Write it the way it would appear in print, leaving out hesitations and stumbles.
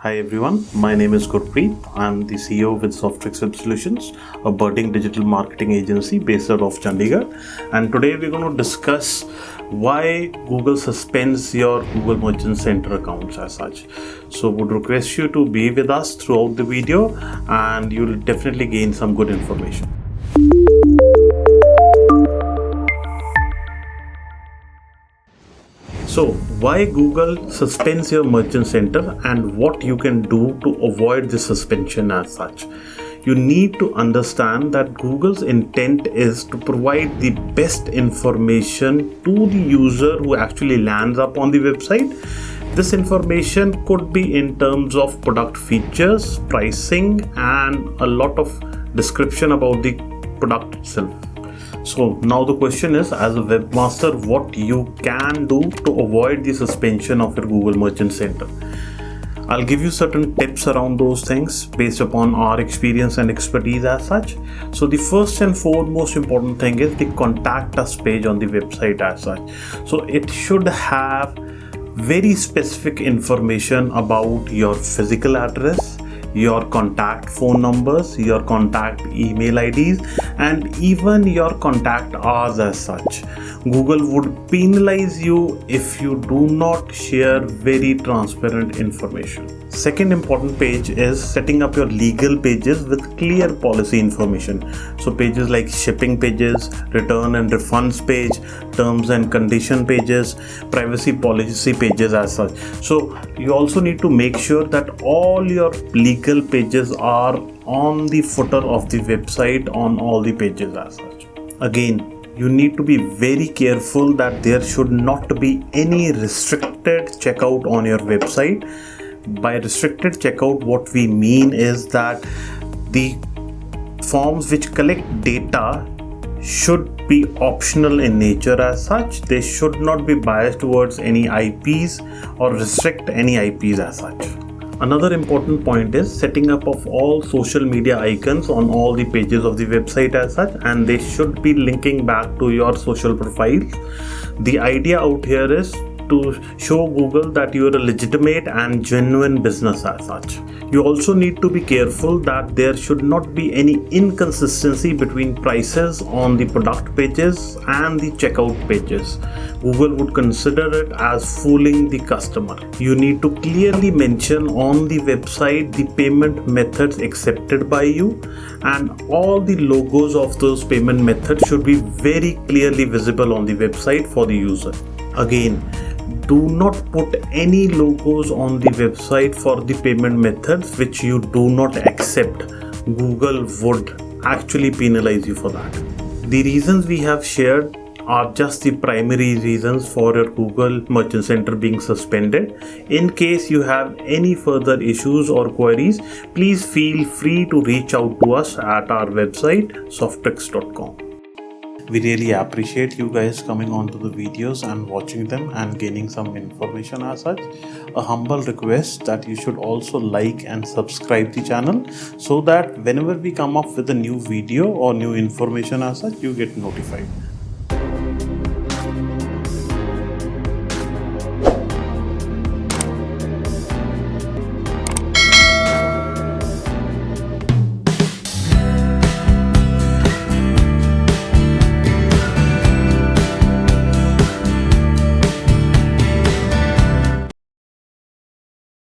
Hi everyone, my name is Gurpreet. I'm the CEO with Softtrix Solutions, a budding digital marketing agency based out of Chandigarh. And today we're going to discuss why Google suspends your Google Merchant Center accounts as such. So would request you to be with us throughout the video and you'll definitely gain some good information. So why Google suspends your merchant center and what you can do to avoid the suspension as such. You need to understand that Google's intent is to provide the best information to the user who actually lands up on the website. This information could be in terms of product features, pricing, and a lot of description about the product itself. So now the question is, as a webmaster, what you can do to avoid the suspension of your Google Merchant Center. I'll give you certain tips around those things based upon our experience and expertise as such. So the first and foremost important thing is the contact us page on the website as such. So it should have very specific information about your physical address, your contact phone numbers, your contact email IDs, and even your contact hours as such. Google would penalize you if you do not share very transparent information. Second important page is setting up your legal pages with clear policy information. So pages like shipping pages, return and refunds page, terms and condition pages, privacy policy pages as such. So you also need to make sure that all your legal pages are on the footer of the website on all the pages as such. Again, you need to be very careful that there should not be any restricted checkout on your website. By restricted checkout, what we mean is that the forms which collect data should be optional in nature as such. They should not be biased towards any IPs or restrict any IPs as such. Another important point is setting up of all social media icons on all the pages of the website as such, and they should be linking back to your social profiles. The idea out here is to show Google that you are a legitimate and genuine business as such. You also need to be careful that there should not be any inconsistency between prices on the product pages and the checkout pages. Google would consider it as fooling the customer. You need to clearly mention on the website the payment methods accepted by you, and all the logos of those payment methods should be very clearly visible on the website for the user. Again, do not put any logos on the website for the payment methods which you do not accept. Google would actually penalize you for that. The reasons we have shared are just the primary reasons for your Google Merchant Center being suspended. In case you have any further issues or queries, please feel free to reach out to us at our website softrix.com. We really appreciate you guys coming onto the videos and watching them and gaining some information as such. A humble request that you should also like and subscribe the channel so that whenever we come up with a new video or new information as such, you get notified.